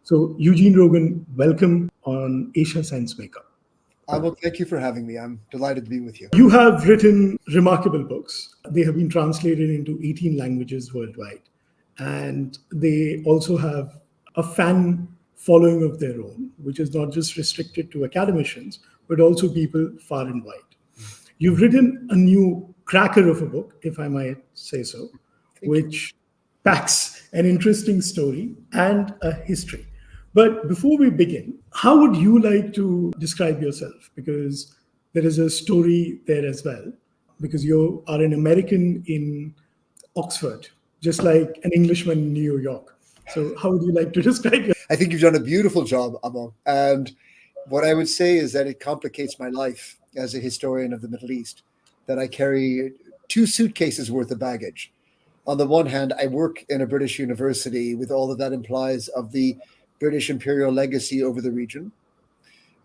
So, Eugene Rogan, welcome on ASIA SenseMaker. Well, thank you for having me. I'm delighted to be with you. You have written remarkable books. They have been translated into 18 languages worldwide. And they also have a fan following of their own, which is not just restricted to academicians, but also people far and wide. You've written a new cracker of a book, if I might say so, which packs an interesting story and a history. But before we begin, how would you like to describe yourself? Because there is a story there as well, because you are an American in Oxford, just like an Englishman in New York. So how would you like to describe yourself? I think you've done a beautiful job, Amo. And what I would say is that it complicates my life as a historian of the Middle East, that I carry 2 suitcases worth of baggage. On the one hand, I work in a British university with all that implies of the British imperial legacy over the region.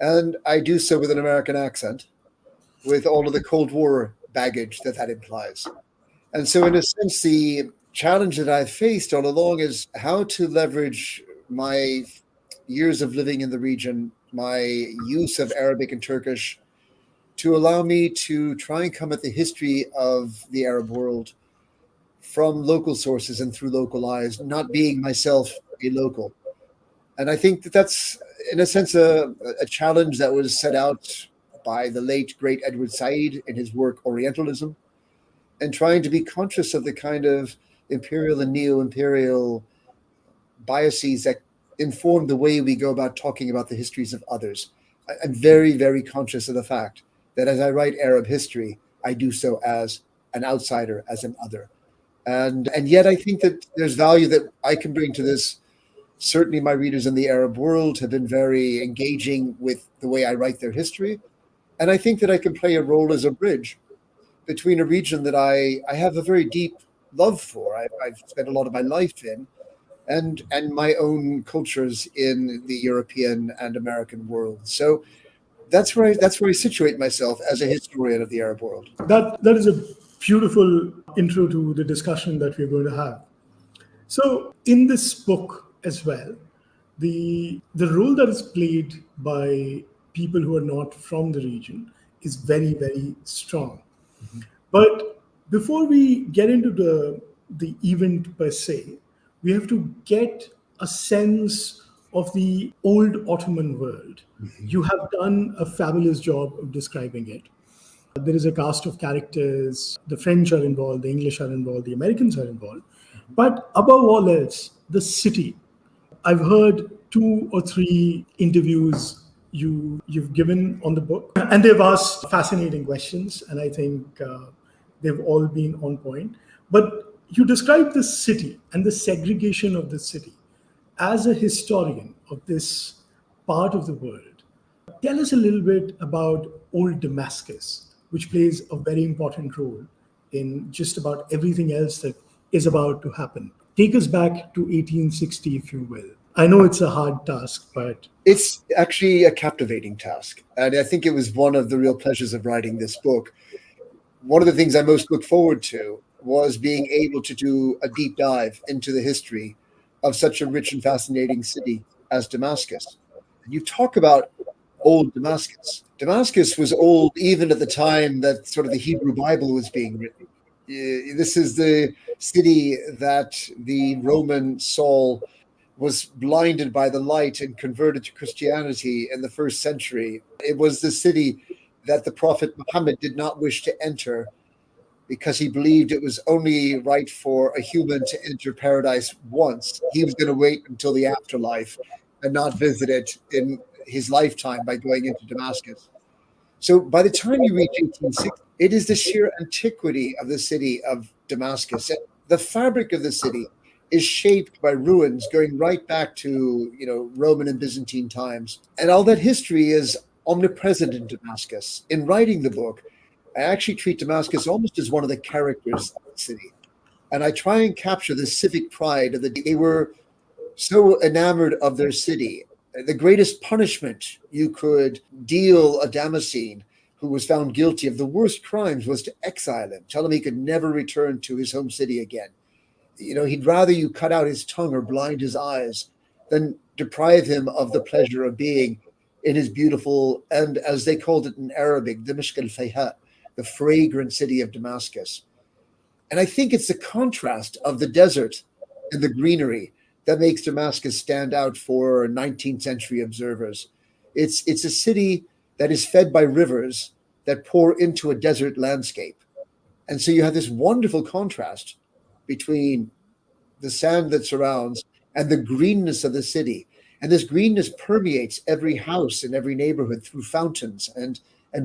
And I do so with an American accent, with all of the Cold War baggage that implies. And so in a sense, the challenge that I've faced all along is how to leverage my years of living in the region, my use of Arabic and Turkish, to allow me to try and come at the history of the Arab world from local sources and through local eyes, not being myself a local. And I think that's, in a sense, a challenge that was set out by the late, great Edward Said in his work Orientalism, and trying to be conscious of the kind of imperial and neo-imperial biases that inform the way we go about talking about the histories of others. I'm very, very conscious of the fact that as I write Arab history, I do so as an outsider, as an other. And yet I think that there's value that I can bring to this. Certainly my readers in the Arab world have been very engaging with the way I write their history. And I think that I can play a role as a bridge between a region that I have a very deep love for. I've spent a lot of my life in, and my own cultures in the European and American world. So that's where I situate myself as a historian of the Arab world. That is a beautiful intro to the discussion that we're going to have. So in this book as well, the role that is played by people who are not from the region is very, very strong. Mm-hmm. But before we get into the event per se, we have to get a sense of the old Ottoman world. Mm-hmm. You have done a fabulous job of describing it. There is a cast of characters. The French are involved, the English are involved, the Americans are involved. Mm-hmm. But above all else, the city. I've heard 2 or 3 interviews you've given on the book, and they've asked fascinating questions, and I think they've all been on point. But you describe the city and the segregation of the city. As a historian of this part of the world, tell us a little bit about old Damascus, which plays a very important role in just about everything else that is about to happen. Take us back to 1860, if you will. I know it's a hard task, but it's actually a captivating task. And I think it was one of the real pleasures of writing this book. One of the things I most looked forward to was being able to do a deep dive into the history of such a rich and fascinating city as Damascus. And you talk about old Damascus. Damascus was old even at the time that sort of the Hebrew Bible was being written. This is the city that the Roman Saul was blinded by the light and converted to Christianity in the 1st century. It was the city that the Prophet Muhammad did not wish to enter because he believed it was only right for a human to enter paradise once. He was going to wait until the afterlife and not visit it in his lifetime by going into Damascus. So by the time you reach 1860, it is the sheer antiquity of the city of Damascus. And the fabric of the city is shaped by ruins going right back to, Roman and Byzantine times. And all that history is omnipresent in Damascus. In writing the book, I actually treat Damascus almost as one of the characters of the city. And I try and capture the civic pride of they were so enamored of their city. The greatest punishment you could deal a Damascene who was found guilty of the worst crimes was to exile him, tell him he could never return to his home city again. He'd rather you cut out his tongue or blind his eyes than deprive him of the pleasure of being in his beautiful, and as they called it in Arabic, Dimashq al-Fayha, the fragrant city of Damascus. And I think it's the contrast of the desert and the greenery that makes Damascus stand out for 19th century observers. It's a city that is fed by rivers that pour into a desert landscape. And so you have this wonderful contrast between the sand that surrounds and the greenness of the city. And this greenness permeates every house in every neighborhood through fountains and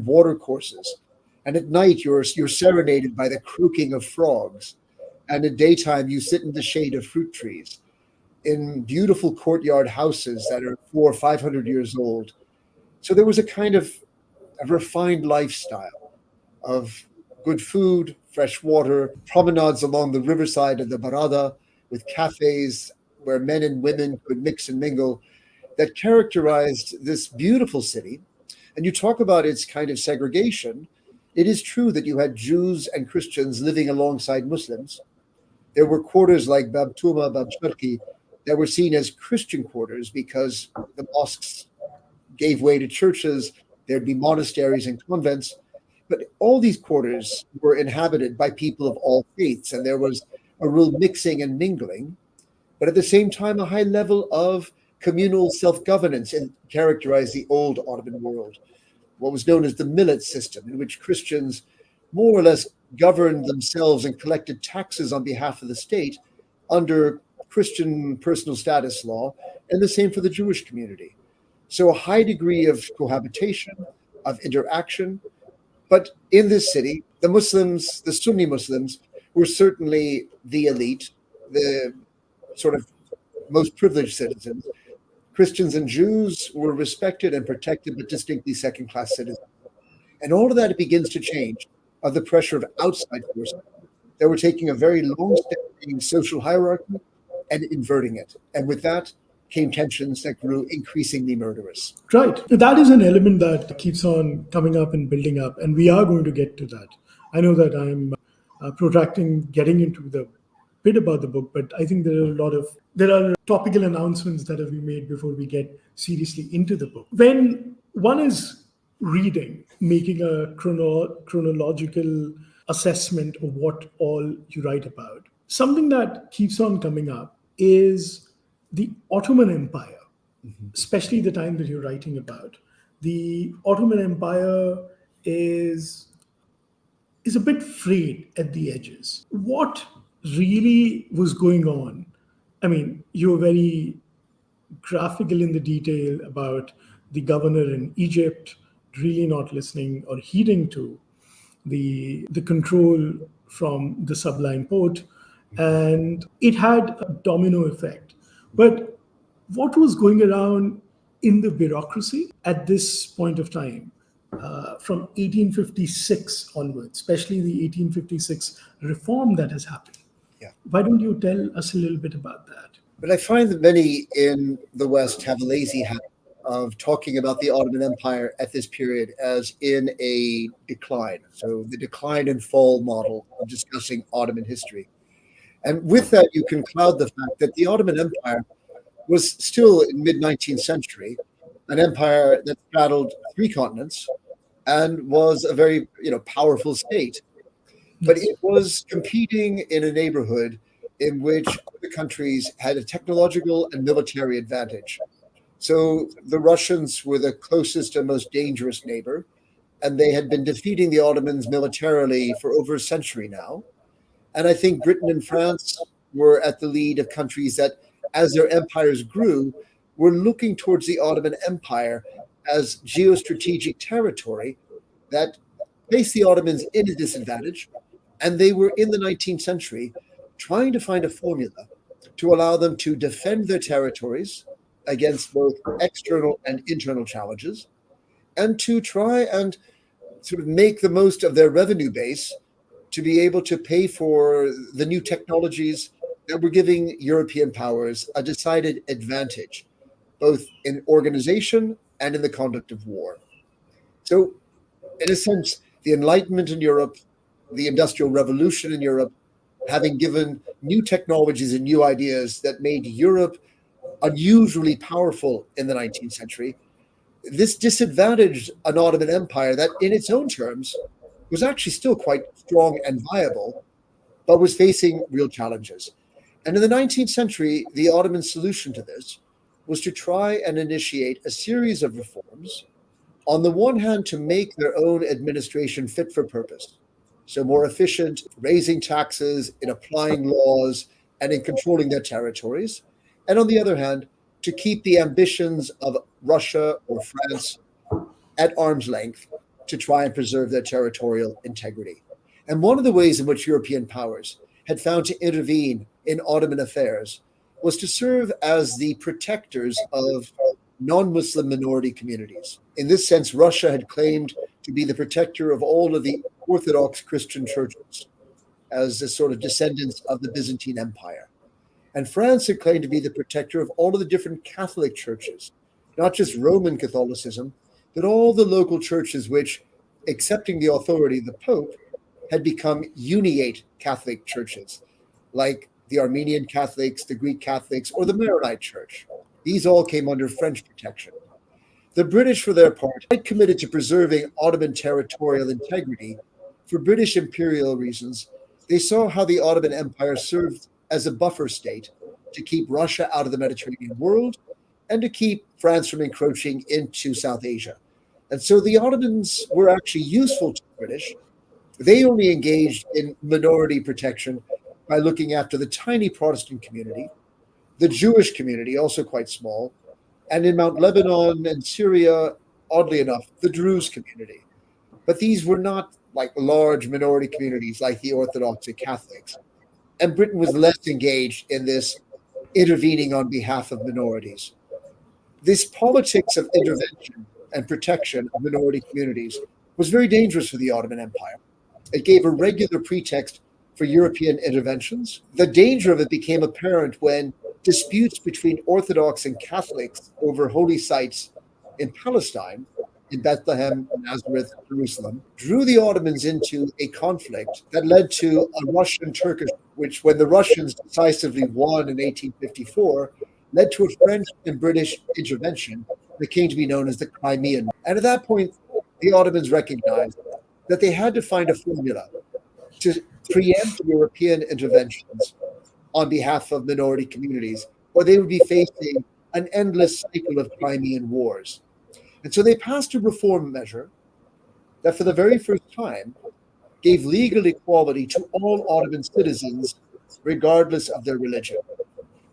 water courses. And at night, you're serenaded by the croaking of frogs. And at daytime, you sit in the shade of fruit trees in beautiful courtyard houses that are 400 or 500 years old. So there was a kind of a refined lifestyle of good food, fresh water, promenades along the riverside of the Barada with cafes where men and women could mix and mingle, that characterized this beautiful city. And you talk about its kind of segregation. It is true that you had Jews and Christians living alongside Muslims. There were quarters like Bab Tuma, Bab Sharqi, that were seen as Christian quarters because the mosques gave way to churches. There'd be monasteries and convents. But all these quarters were inhabited by people of all faiths, and there was a real mixing and mingling, but at the same time, a high level of communal self-governance characterized the old Ottoman world, what was known as the millet system, in which Christians more or less governed themselves and collected taxes on behalf of the state under Christian personal status law, and the same for the Jewish community. So a high degree of cohabitation, of interaction. But in this city, the Muslims, the Sunni Muslims, were certainly the elite, the sort of most privileged citizens. Christians and Jews were respected and protected, but distinctly second-class citizens. And all of that begins to change of the pressure of outside forces that were taking a very long-standing social hierarchy and inverting it. And with that came tensions that grew increasingly murderous. Right. That is an element that keeps on coming up and building up, and we are going to get to that. I know that I'm protracting getting into the bit about the book, but I think there are topical announcements that have been made before we get seriously into the book. When one is reading, making a chronological assessment of what all you write about, something that keeps on coming up is the Ottoman Empire, especially the time that you're writing about. The Ottoman Empire is a bit frayed at the edges. What really was going on? I mean, you're very graphical in the detail about the governor in Egypt really not listening or heeding to the control from the Sublime Porte, and it had a domino effect. But what was going around in the bureaucracy at this point of time, from 1856 onwards, especially the 1856 reform that has happened? Yeah. Why don't you tell us a little bit about that? But I find that many in the West have a lazy habit of talking about the Ottoman Empire at this period as in a decline. So the decline and fall model of discussing Ottoman history. And with that, you can cloud the fact that the Ottoman Empire was still in mid-19th century, an empire that straddled 3 continents and was a very powerful state. But it was competing in a neighborhood in which other countries had a technological and military advantage. So the Russians were the closest and most dangerous neighbor, and they had been defeating the Ottomans militarily for over a century now. And I think Britain and France were at the lead of countries that, as their empires grew, were looking towards the Ottoman Empire as geostrategic territory that placed the Ottomans in a disadvantage. And they were in the 19th century trying to find a formula to allow them to defend their territories against both external and internal challenges, and to try and sort of make the most of their revenue base to be able to pay for the new technologies that were giving European powers a decided advantage, both in organization and in the conduct of war. So, in a sense, the Enlightenment in Europe, the Industrial Revolution in Europe, having given new technologies and new ideas that made Europe unusually powerful in the 19th century, this disadvantaged an Ottoman Empire that, in its own terms, was actually still quite strong and viable, but was facing real challenges. And in the 19th century, the Ottoman solution to this was to try and initiate a series of reforms, on the one hand, to make their own administration fit for purpose, so more efficient, raising taxes, in applying laws, and in controlling their territories, and on the other hand, to keep the ambitions of Russia or France at arm's length to try and preserve their territorial integrity. And one of the ways in which European powers had found to intervene in Ottoman affairs was to serve as the protectors of non-Muslim minority communities. In this sense, Russia had claimed to be the protector of all of the Orthodox Christian churches as the sort of descendants of the Byzantine Empire. And France had claimed to be the protector of all of the different Catholic churches, not just Roman Catholicism, but all the local churches which, accepting the authority of the Pope, had become uniate Catholic churches, like the Armenian Catholics, the Greek Catholics, or the Maronite Church. These all came under French protection. The British, for their part, quite committed to preserving Ottoman territorial integrity. For British imperial reasons, they saw how the Ottoman Empire served as a buffer state to keep Russia out of the Mediterranean world and to keep France from encroaching into South Asia. And so the Ottomans were actually useful to the British. They only engaged in minority protection by looking after the tiny Protestant community, the Jewish community, also quite small, and in Mount Lebanon and Syria, oddly enough, the Druze community. But these were not like large minority communities like the Orthodox and Catholics. And Britain was less engaged in this intervening on behalf of minorities. This politics of intervention and protection of minority communities was very dangerous for the Ottoman Empire. It gave a regular pretext for European interventions. The danger of it became apparent when disputes between Orthodox and Catholics over holy sites in Palestine, in Bethlehem, Nazareth, Jerusalem, drew the Ottomans into a conflict that led to a Russian-Turkish, which, when the Russians decisively won in 1854, led to a French and British intervention that came to be known as the Crimean. And at that point, the Ottomans recognized that they had to find a formula to preempt European interventions on behalf of minority communities, or they would be facing an endless cycle of Crimean wars. And so they passed a reform measure that for the very first time gave legal equality to all Ottoman citizens, regardless of their religion,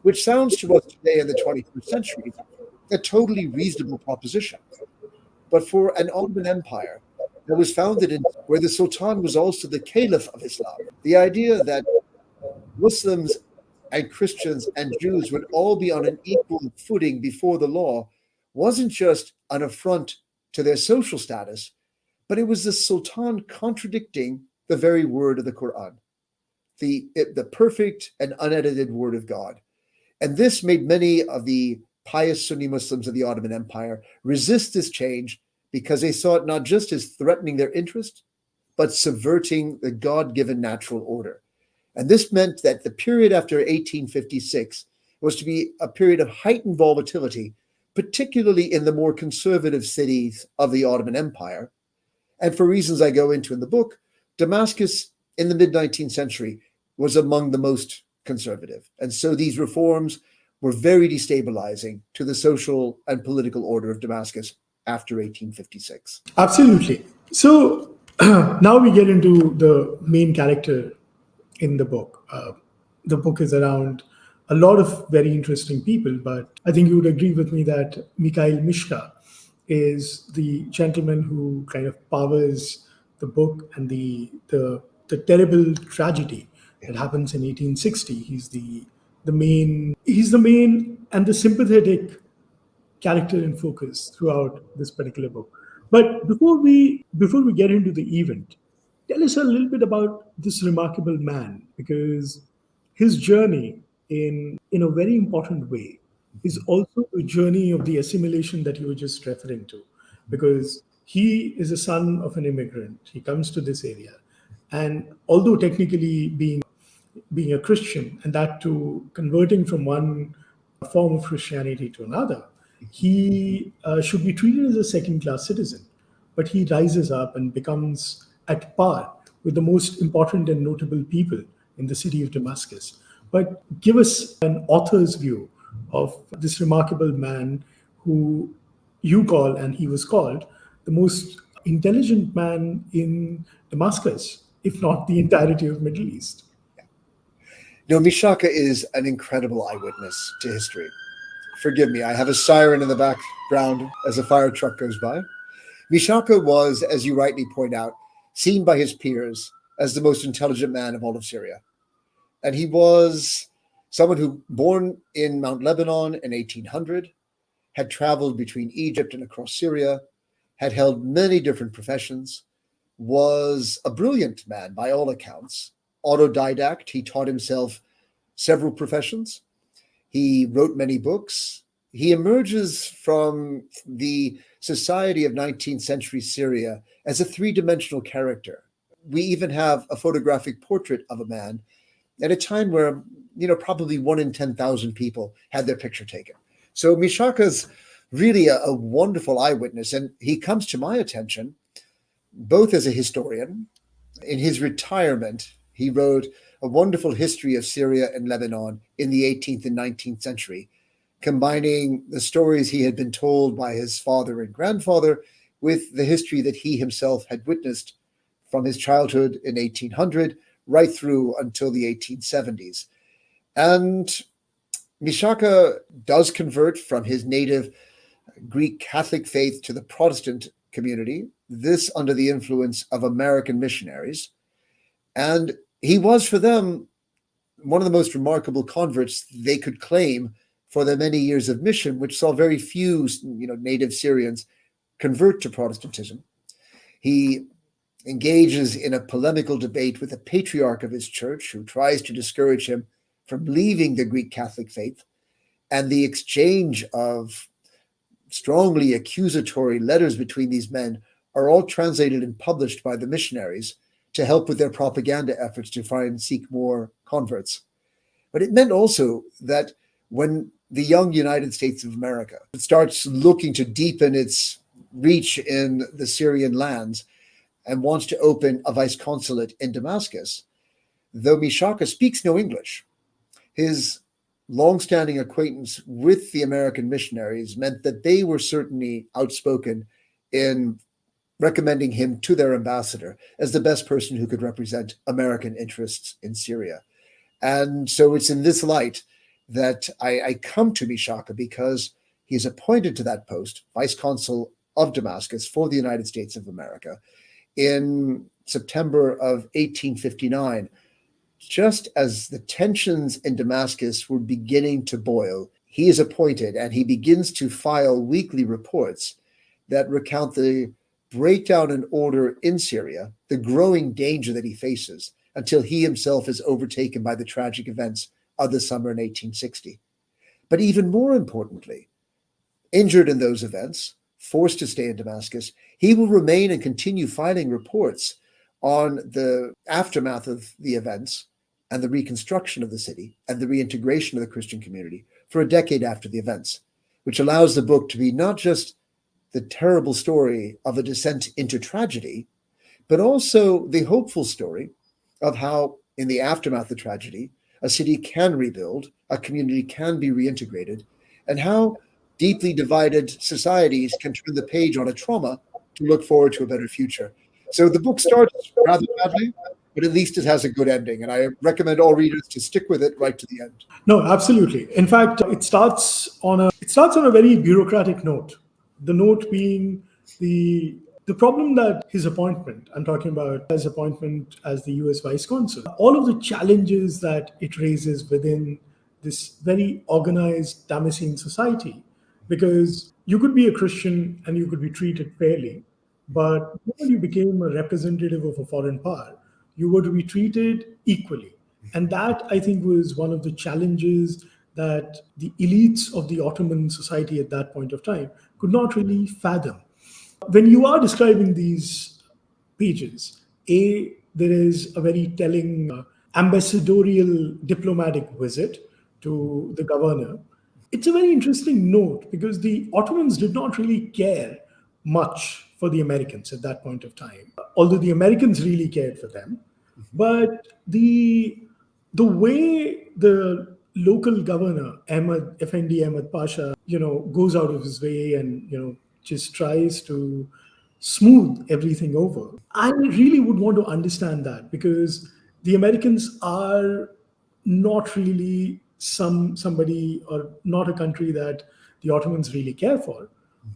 which sounds to us today in the 21st century a totally reasonable proposition. But for an Ottoman Empire that was founded in where the Sultan was also the Caliph of Islam, the idea that Muslims and Christians and Jews would all be on an equal footing before the law wasn't just an affront to their social status, but it was the Sultan contradicting the very word of the Quran, the perfect and unedited word of God. And this made many of the pious Sunni Muslims of the Ottoman Empire resist this change because they saw it not just as threatening their interest, but subverting the God-given natural order. And this meant that the period after 1856 was to be a period of heightened volatility, particularly in the more conservative cities of the Ottoman Empire. And for reasons I go into in the book, Damascus in the mid-19th century was among the most conservative. And so these reforms were very destabilizing to the social and political order of Damascus after 1856. Absolutely. So now we get into the main character in the book. The book is around a lot of very interesting people, but I think you would agree with me that Mikhail Mishka is the gentleman who kind of powers the book and the terrible tragedy that happens in 1860. He's the main and the sympathetic character in focus throughout this particular book. But before we get into the event, tell us a little bit about this remarkable man, because his journey in a very important way is also a journey of the assimilation that you were just referring to, because he is a son of an immigrant. He comes to this area, and although technically being a Christian, and that to converting from one form of Christianity to another, he should be treated as a second-class citizen. But he rises up and becomes at par with the most important and notable people in the city of Damascus. But give us an author's view of this remarkable man who you call, and he was called, the most intelligent man in Damascus, if not the entirety of Middle East. Mishaqa is an incredible eyewitness to history. Forgive me, I have a siren in the background as a fire truck goes by. Mishaqa was, as you rightly point out, seen by his peers as the most intelligent man of all of Syria. And he was someone who, born in Mount Lebanon in 1800, had traveled between Egypt and across Syria, had held many different professions, was a brilliant man by all accounts, autodidact. He taught himself several professions. He wrote many books. He emerges from the society of 19th century Syria as a three-dimensional character. We even have a photographic portrait of a man at a time where, probably 1 in 10,000 people had their picture taken. So Mishaqa's really a wonderful eyewitness, and he comes to my attention both as a historian. In his retirement, he wrote a wonderful history of Syria and Lebanon in the 18th and 19th century, combining the stories he had been told by his father and grandfather with the history that he himself had witnessed from his childhood in 1800 right through until the 1870s. And Mishaqa does convert from his native Greek Catholic faith to the Protestant community, this under the influence of American missionaries. And he was, for them, one of the most remarkable converts they could claim for their many years of mission, which saw very few, native Syrians convert to Protestantism. He engages in a polemical debate with the patriarch of his church, who tries to discourage him from leaving the Greek Catholic faith. And the exchange of strongly accusatory letters between these men are all translated and published by the missionaries to help with their propaganda efforts to try and seek more converts. But it meant also that when the young United States of America starts looking to deepen its reach in the Syrian lands and wants to open a vice consulate in Damascus, though Mishaqa speaks no English, his long-standing acquaintance with the American missionaries meant that they were certainly outspoken in recommending him to their ambassador as the best person who could represent American interests in Syria. And so it's in this light that I come to Mishaqa, because he's appointed to that post, vice consul of Damascus for the United States of America, in September of 1859. Just as the tensions in Damascus were beginning to boil, he is appointed and he begins to file weekly reports that recount the breakdown in order in Syria, the growing danger that he faces, until he himself is overtaken by the tragic events of the summer in 1860. But even more importantly, injured in those events, forced to stay in Damascus, he will remain and continue filing reports on the aftermath of the events and the reconstruction of the city and the reintegration of the Christian community for a decade after the events, which allows the book to be not just the terrible story of a descent into tragedy, but also the hopeful story of how, in the aftermath of tragedy, a city can rebuild, a community can be reintegrated, and how deeply divided societies can turn the page on a trauma to look forward to a better future. So the book starts rather badly, but at least it has a good ending. And I recommend all readers to stick with it right to the end. No, absolutely. In fact, it starts on a very bureaucratic note. The note being the problem that his appointment, I'm talking about his appointment as the US Vice Consul, all of the challenges that it raises within this very organized Damascene society. Because you could be a Christian and you could be treated fairly, but when you became a representative of a foreign power, you were to be treated equally. And that, I think, was one of the challenges that the elites of the Ottoman society at that point of time could not really fathom. When you are describing these pages, there is a very telling ambassadorial diplomatic visit to the governor. it's a very interesting note because the Ottomans did not really care much for the Americans at that point of time, although the Americans really cared for them. But the way the local governor, Ahmed Effendi Ahmed Pasha, goes out of his way and just tries to smooth everything over. I really would want to understand that because the Americans are not really somebody or not a country that the Ottomans really care for.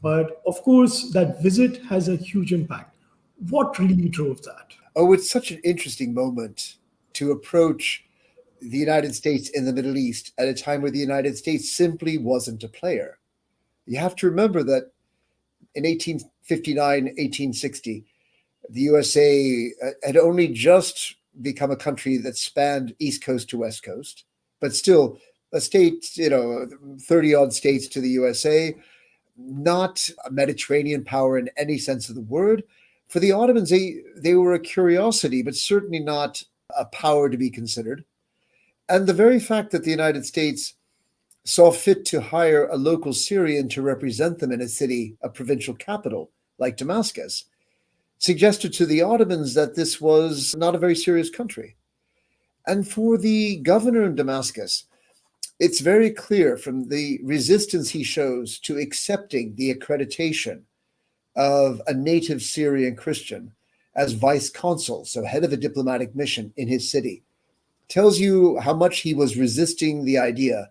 But of course, that visit has a huge impact. What really drove that? Oh, it's such an interesting moment to approach the United States in the Middle East at a time where the United States simply wasn't a player. You have to remember that in 1859, 1860, the USA had only just become a country that spanned East Coast to West Coast, but still a state, 30 odd states to the USA, not a Mediterranean power in any sense of the word. For the Ottomans, they were a curiosity, but certainly not a power to be considered. And the very fact that the United States saw fit to hire a local Syrian to represent them in a city, a provincial capital like Damascus, suggested to the Ottomans that this was not a very serious country. And for the governor in Damascus, it's very clear from the resistance he shows to accepting the accreditation of a native Syrian Christian as vice consul, so head of a diplomatic mission in his city, tells you how much he was resisting the idea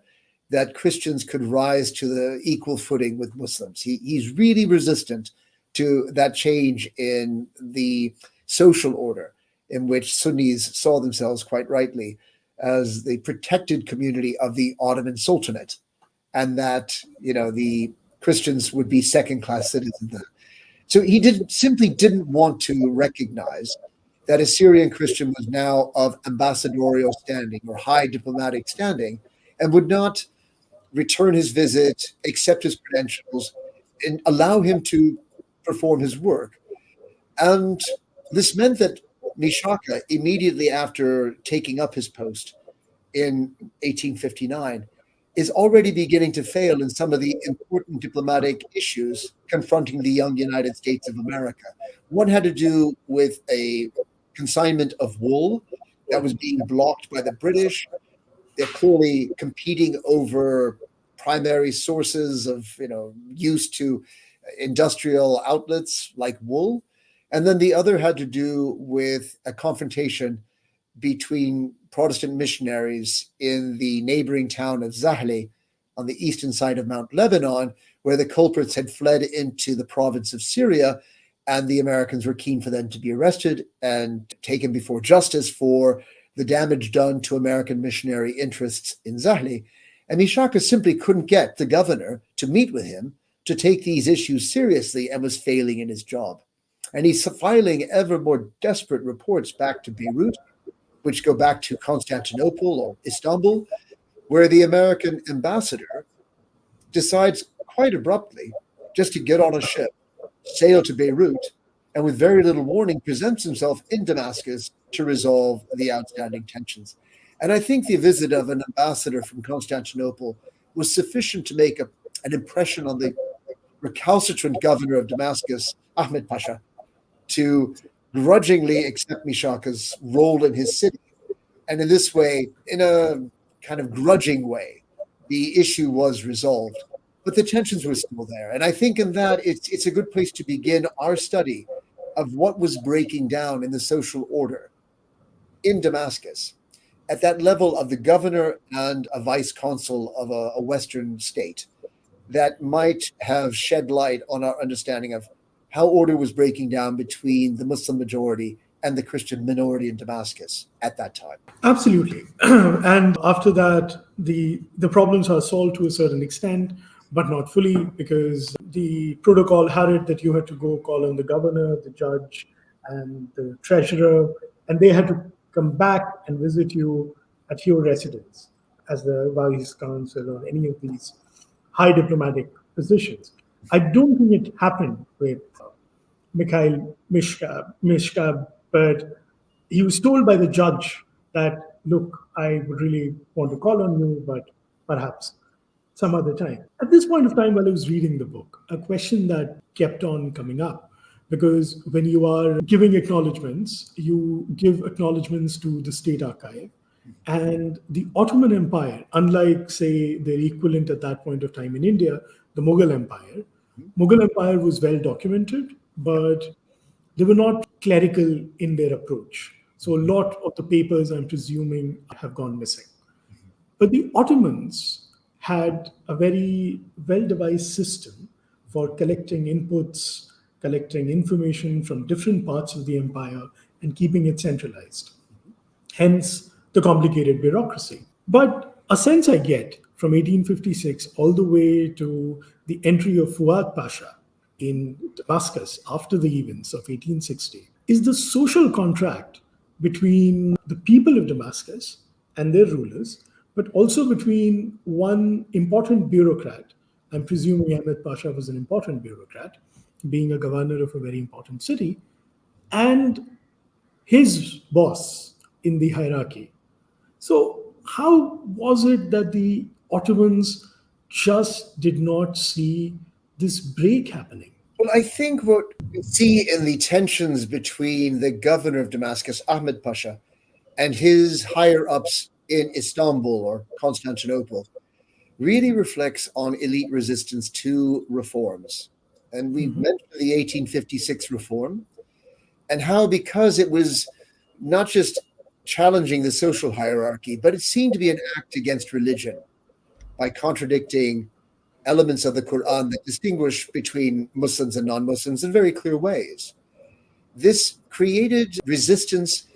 that Christians could rise to the equal footing with Muslims. He's really resistant to that change in the social order in which Sunnis saw themselves quite rightly as the protected community of the Ottoman Sultanate, and that the Christians would be second-class citizens. So he simply didn't want to recognize that a Syrian Christian was now of ambassadorial standing or high diplomatic standing and would not return his visit, accept his credentials, and allow him to perform his work. And this meant that Mishaqa, immediately after taking up his post in 1859, is already beginning to fail in some of the important diplomatic issues confronting the young United States of America. One had to do with a consignment of wool that was being blocked by the British. They're clearly competing over primary sources of, use to industrial outlets like wool. And then the other had to do with a confrontation between Protestant missionaries in the neighboring town of Zahle on the eastern side of Mount Lebanon, where the culprits had fled into the province of Syria, and the Americans were keen for them to be arrested and taken before justice for the damage done to American missionary interests in Zahle. And Mishaqa simply couldn't get the governor to meet with him to take these issues seriously and was failing in his job. And he's filing ever more desperate reports back to Beirut, which go back to Constantinople or Istanbul, where the American ambassador decides quite abruptly just to get on a ship, sail to Beirut, and with very little warning presents himself in Damascus to resolve the outstanding tensions. And I think the visit of an ambassador from Constantinople was sufficient to make an impression on the recalcitrant governor of Damascus, Ahmed Pasha, to grudgingly accept Mishaqa's role in his city. And in this way, in a kind of grudging way, the issue was resolved. But the tensions were still there. And I think in that, it's a good place to begin our study of what was breaking down in the social order in Damascus at that level of the governor and a vice consul of a Western state that might have shed light on our understanding of how order was breaking down between the Muslim majority and the Christian minority in Damascus at that time. Absolutely. And after that, the problems are solved to a certain extent, but not fully, because the protocol had it that you had to go call on the governor, the judge, and the treasurer, and they had to come back and visit you at your residence as the vice consul or any of these high diplomatic positions. I don't think it happened with Mikhail Mishka, but he was told by the judge that, look, I would really want to call on you, but perhaps some other time. At this point of time, while I was reading the book, a question that kept on coming up, because when you are giving acknowledgements, you give acknowledgements to the state archive. And the Ottoman Empire, unlike, say, their equivalent at that point of time in India, the Mughal Empire was well documented, but they were not clerical in their approach. So a lot of the papers, I'm presuming, have gone missing. But the Ottomans had a very well-devised system for collecting inputs, collecting information from different parts of the empire, and keeping it centralized. Hence, the complicated bureaucracy. But a sense I get from 1856 all the way to the entry of Fuad Pasha in Damascus after the events of 1860 is the social contract between the people of Damascus and their rulers, but also between one important bureaucrat. I'm presuming Ahmed Pasha was an important bureaucrat, being a governor of a very important city, and his boss in the hierarchy. So, how was it that the Ottomans just did not see this break happening? Well, I think what we see in the tensions between the governor of Damascus, Ahmed Pasha, and his higher ups in Istanbul or Constantinople really reflects on elite resistance to reforms. And we mentioned the 1856 reform and how, because it was not just challenging the social hierarchy, but it seemed to be an act against religion by contradicting elements of the Quran that distinguish between Muslims and non-Muslims in very clear ways. This created resistance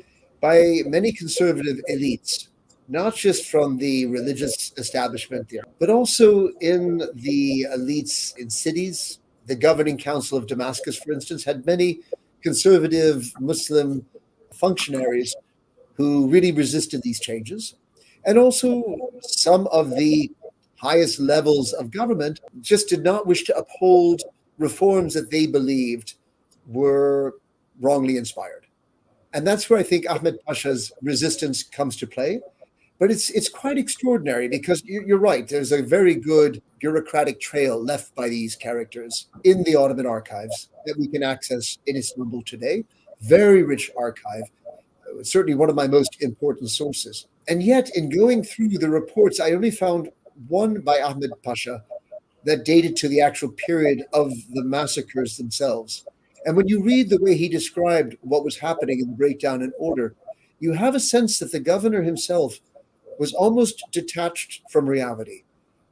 by many conservative elites, not just from the religious establishment there, but also in the elites in cities. The governing council of Damascus, for instance, had many conservative Muslim functionaries who really resisted these changes. And also some of the highest levels of government just did not wish to uphold reforms that they believed were wrongly inspired. And that's where I think Ahmed Pasha's resistance comes to play. But it's quite extraordinary because you're right. There's a very good bureaucratic trail left by these characters in the Ottoman archives that we can access in Istanbul today. Very rich archive, certainly one of my most important sources. And yet, in going through the reports, I only found one by Ahmed Pasha that dated to the actual period of the massacres themselves. And when you read the way he described what was happening in the breakdown in order, you have a sense that the governor himself was almost detached from reality.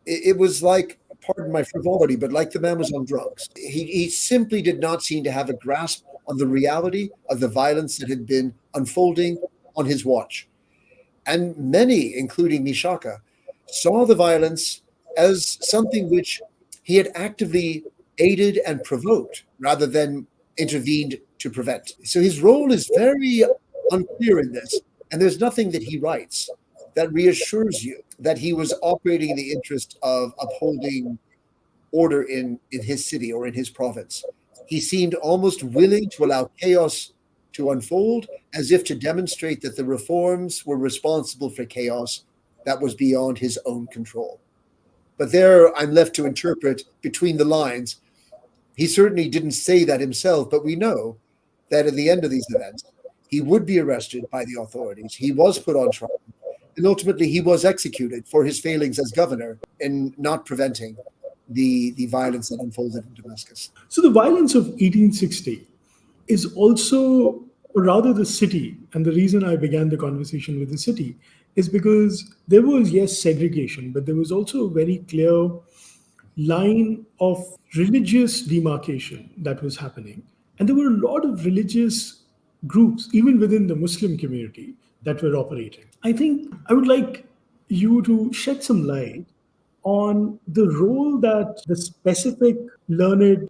It was like, pardon my frivolity, but like the man was on drugs. He simply did not seem to have a grasp on the reality of the violence that had been unfolding on his watch. And many, including Mishaqa, saw the violence as something which he had actively aided and provoked rather than intervened to prevent. So his role is very unclear in this, and there's nothing that he writes that reassures you that he was operating in the interest of upholding order in his city or in his province. He seemed almost willing to allow chaos to unfold, as if to demonstrate that the reforms were responsible for chaos that was beyond his own control. But there I'm left to interpret between the lines. He certainly didn't say that himself, but we know that at the end of these events, he would be arrested by the authorities. He was put on trial. And ultimately, he was executed for his failings as governor in not preventing the violence that unfolded in Damascus. So the violence of 1860 is also, or rather the city, and the reason I began the conversation with the city is because there was, yes, segregation, but there was also a very clear line of religious demarcation that was happening. And there were a lot of religious groups, even within the Muslim community, that were operating. I think I would like you to shed some light on the role that the specific learned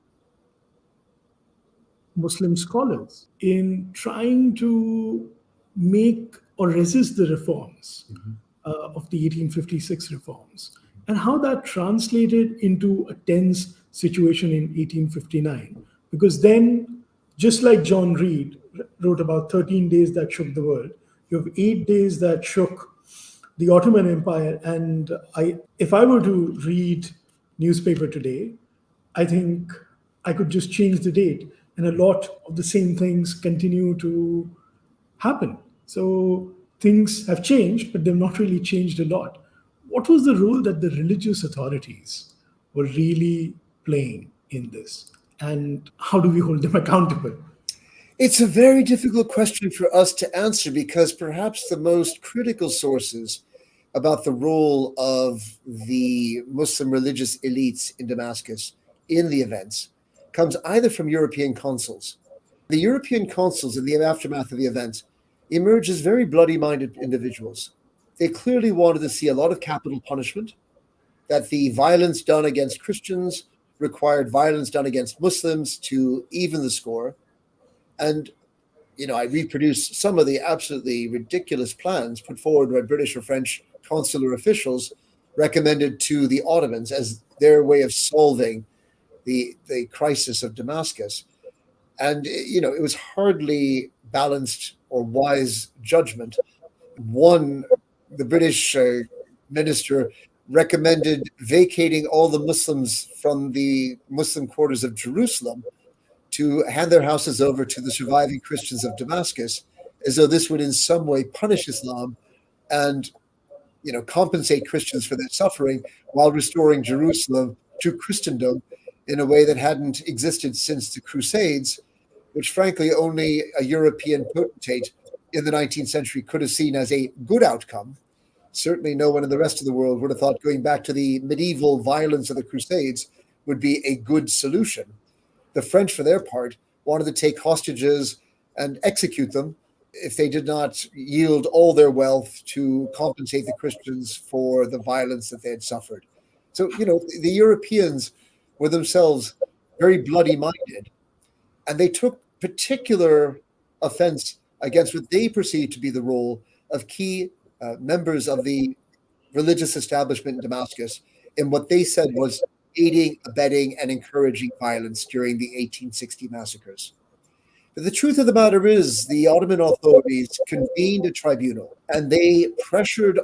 Muslim scholars in trying to make or resist the reforms of the 1856 reforms, and how that translated into a tense situation in 1859. Because then, just like John Reed wrote about 13 days that shook the world, you have 8 days that shook the Ottoman Empire. And if I were to read newspaper today, I think I could just change the date, and a lot of the same things continue to happen. So things have changed, but they've not really changed a lot. What was the role that the religious authorities were really playing in this? And how do we hold them accountable? It's a very difficult question for us to answer because perhaps the most critical sources about the role of the Muslim religious elites in Damascus in the events comes either from European consuls. The European consuls in the aftermath of the events emerged as very bloody-minded individuals. They clearly wanted to see a lot of capital punishment, that the violence done against Christians required violence done against Muslims to even the score. And, I reproduced some of the absolutely ridiculous plans put forward by British or French consular officials recommended to the Ottomans as their way of solving the crisis of Damascus. And, it was hardly balanced or wise judgment. One, the British minister recommended vacating all the Muslims from the Muslim quarters of Jerusalem to hand their houses over to the surviving Christians of Damascus, as though this would in some way punish Islam and, compensate Christians for their suffering while restoring Jerusalem to Christendom in a way that hadn't existed since the Crusades, which frankly only a European potentate in the 19th century could have seen as a good outcome. Certainly no one in the rest of the world would have thought going back to the medieval violence of the Crusades would be a good solution. The French, for their part, wanted to take hostages and execute them if they did not yield all their wealth to compensate the Christians for the violence that they had suffered. So, the Europeans were themselves very bloody-minded, and they took particular offense against what they perceived to be the role of key members of the religious establishment in Damascus in what they said was aiding, abetting, and encouraging violence during the 1860 massacres. But the truth of the matter is the Ottoman authorities convened a tribunal and they pressured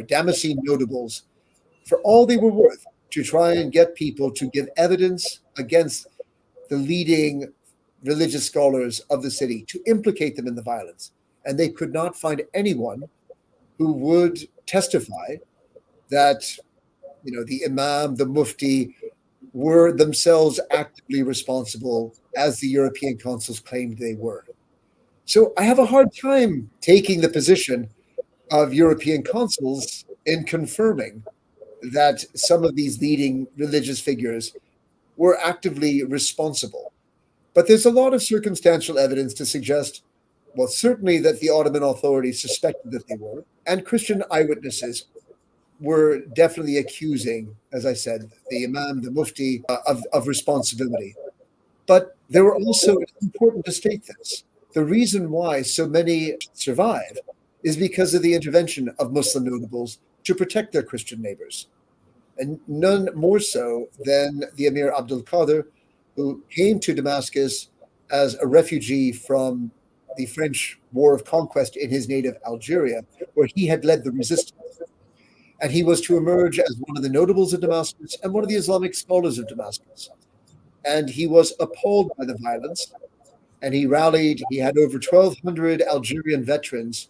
Damascene notables for all they were worth to try and get people to give evidence against the leading religious scholars of the city, to implicate them in the violence. And they could not find anyone who would testify that, the imam, the mufti, were themselves actively responsible as the European consuls claimed they were. So I have a hard time taking the position of European consuls in confirming that some of these leading religious figures were actively responsible. But there's a lot of circumstantial evidence to suggest, well, certainly that the Ottoman authorities suspected that they were, and Christian eyewitnesses were definitely accusing, as I said, the imam, the mufti, of responsibility. But there were also, it's important to state this, the reason why so many survive is because of the intervention of Muslim notables to protect their Christian neighbors. And none more so than the Emir Abdul Qadir, who came to Damascus as a refugee from the French War of Conquest in his native Algeria, where he had led the resistance. And he was to emerge as one of the notables of Damascus and one of the Islamic scholars of Damascus. And he was appalled by the violence, and he rallied. He had over 1,200 Algerian veterans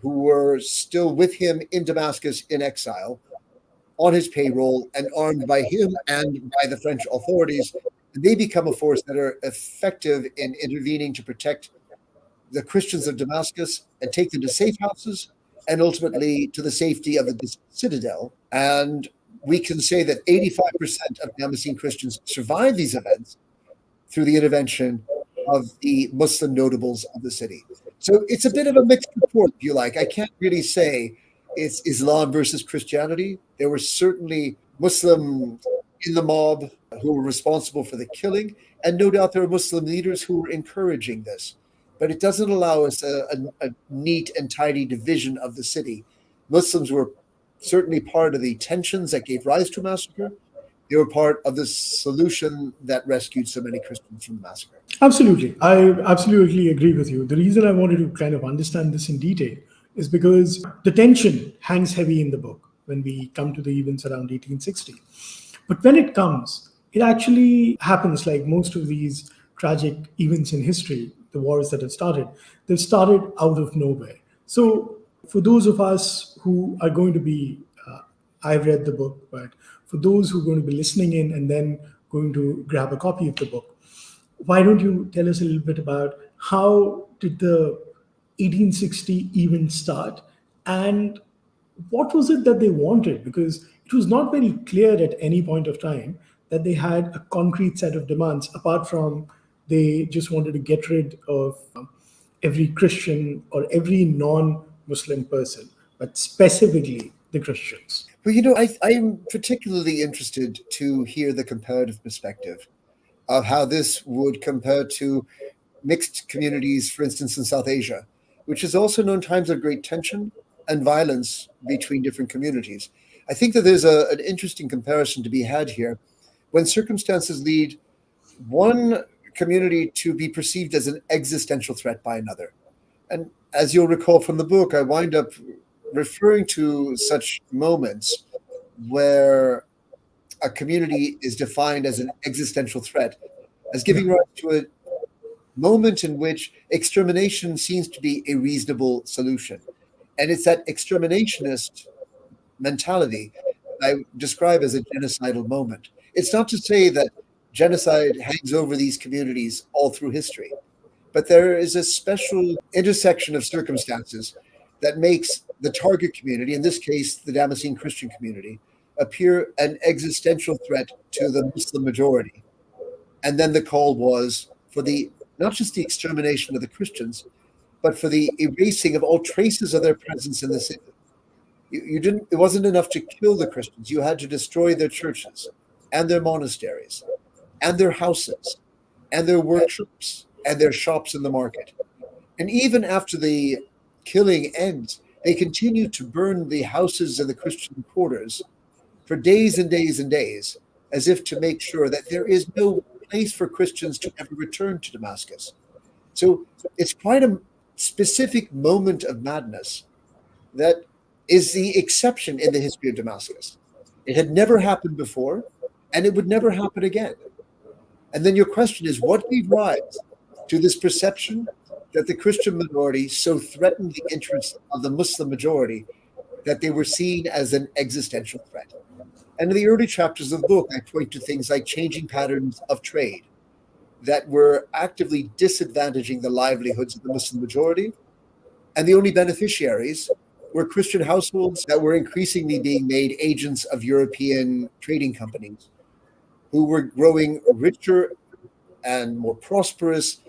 who were still with him in Damascus in exile, on his payroll and armed by him and by the French authorities. And they become a force that are effective in intervening to protect the Christians of Damascus and take them to safe houses and ultimately to the safety of the citadel. And we can say that 85% of Damascene Christians survived these events through the intervention of the Muslim notables of the city. So it's a bit of a mixed report, if you like. I can't really say it's Islam versus Christianity. There were certainly Muslim in the mob who were responsible for the killing, and no doubt there were Muslim leaders who were encouraging this. But it doesn't allow us a neat and tidy division of the city. Muslims were certainly part of the tensions that gave rise to a massacre. They were part of the solution that rescued so many Christians from the massacre. Absolutely. I absolutely agree with you. The reason I wanted to kind of understand this in detail is because the tension hangs heavy in the book when we come to the events around 1860. But when it comes, it actually happens like most of these tragic events in history, the wars that have started, they've started out of nowhere. So for those of us who are going to be, I've read the book, but for those who are going to be listening in and then going to grab a copy of the book, why don't you tell us a little bit about how did the 1860 event start and what was it that they wanted? Because it was not very clear at any point of time that they had a concrete set of demands, apart from they just wanted to get rid of every Christian or every non-Muslim person, but specifically the Christians. Well, I'm particularly interested to hear the comparative perspective of how this would compare to mixed communities, for instance, in South Asia, which is also known times of great tension and violence between different communities. I think that there's an interesting comparison to be had here when circumstances lead one community to be perceived as an existential threat by another. And as you'll recall from the book, I wind up referring to such moments where a community is defined as an existential threat, as giving rise to a moment in which extermination seems to be a reasonable solution. And it's that exterminationist mentality I describe as a genocidal moment. It's not to say that genocide hangs over these communities all through history, but there is a special intersection of circumstances that makes the target community, in this case, the Damascene Christian community, appear an existential threat to the Muslim majority. And then the call was for not just the extermination of the Christians, but for the erasing of all traces of their presence in the city. It wasn't enough to kill the Christians. You had to destroy their churches and their monasteries and their houses and their workshops and their shops in the market. And even after the killing ends, they continue to burn the houses and the Christian quarters for days and days and days, as if to make sure that there is no place for Christians to ever return to Damascus. So it's quite a specific moment of madness that is the exception in the history of Damascus. It had never happened before, and it would never happen again. And then your question is, what gave rise to this perception that the Christian minority so threatened the interests of the Muslim majority that they were seen as an existential threat? And in the early chapters of the book, I point to things like changing patterns of trade that were actively disadvantaging the livelihoods of the Muslim majority. And the only beneficiaries were Christian households that were increasingly being made agents of European trading companies who were growing richer and more prosperous,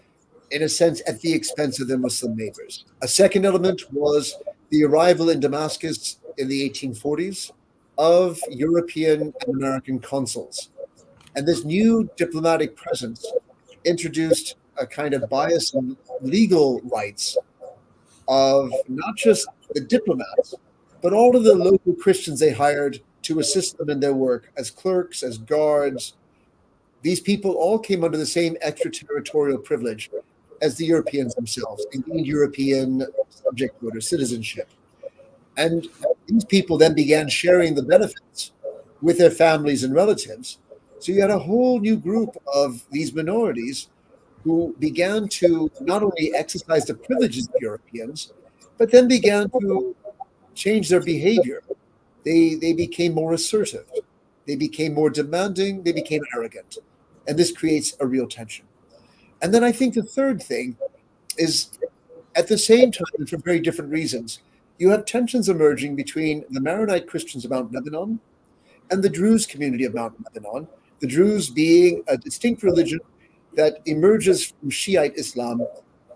in a sense, at the expense of their Muslim neighbors. A second element was the arrival in Damascus in the 1840s of European and American consuls. And this new diplomatic presence introduced a kind of bias in legal rights of not just the diplomats, but all of the local Christians they hired to assist them in their work as clerks, as guards. These people all came under the same extraterritorial privilege as the Europeans themselves, indeed European subjecthood or citizenship. And these people then began sharing the benefits with their families and relatives. So you had a whole new group of these minorities who began to not only exercise the privileges of Europeans, but then began to change their behavior. They became more assertive. They became more demanding. They became arrogant. And this creates a real tension. And then I think the third thing is, at the same time, and for very different reasons, you have tensions emerging between the Maronite Christians of Mount Lebanon and the Druze community of Mount Lebanon, the Druze being a distinct religion that emerges from Shiite Islam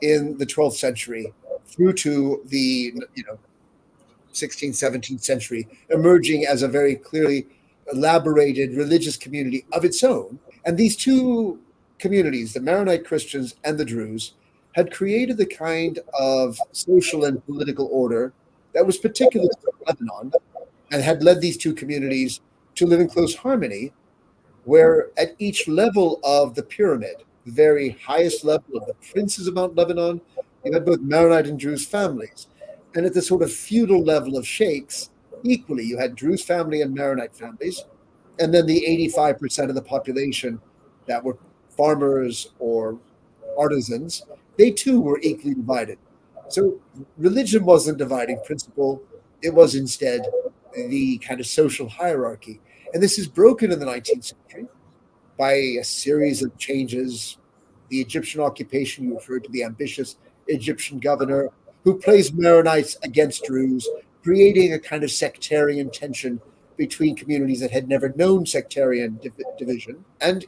in the 12th century through to the 16th, 17th century, emerging as a very clearly elaborated religious community of its own. And these two communities, the Maronite Christians and the Druze, had created the kind of social and political order that was particular to Lebanon and had led these two communities to live in close harmony, where at each level of the pyramid, the very highest level of the princes of Mount Lebanon, you had both Maronite and Druze families. And at the sort of feudal level of sheikhs, equally, you had Druze family and Maronite families, and then the 85% of the population that were farmers or artisans, they too were equally divided. So religion wasn't dividing principle, it was instead the kind of social hierarchy. And this is broken in the 19th century by a series of changes. The Egyptian occupation, you referred to the ambitious Egyptian governor who plays Maronites against Druze, creating a kind of sectarian tension between communities that had never known sectarian division. And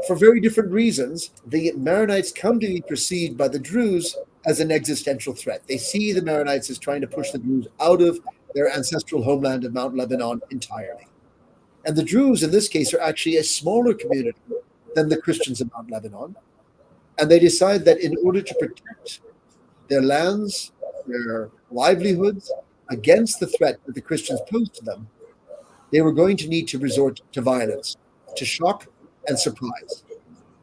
for very different reasons, the Maronites come to be perceived by the Druze as an existential threat. They see the Maronites as trying to push the Druze out of their ancestral homeland of Mount Lebanon entirely. And the Druze, in this case, are actually a smaller community than the Christians of Mount Lebanon. And they decide that in order to protect their lands, their livelihoods, against the threat that the Christians posed to them, they were going to need to resort to violence, to shock and surprise,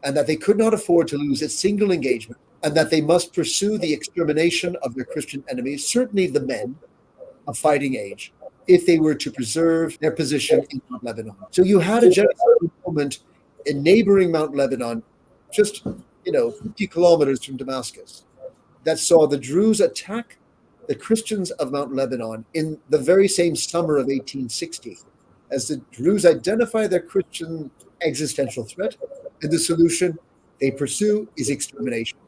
and that they could not afford to lose a single engagement, and that they must pursue the extermination of their Christian enemies, certainly the men of fighting age, if they were to preserve their position in Mount Lebanon. So you had a genocidal moment in neighboring Mount Lebanon, just 50 kilometers from Damascus, that saw the Druze attack the Christians of Mount Lebanon in the very same summer of 1860, as the Druze identify their Christian existential threat, and the solution they pursue is extermination.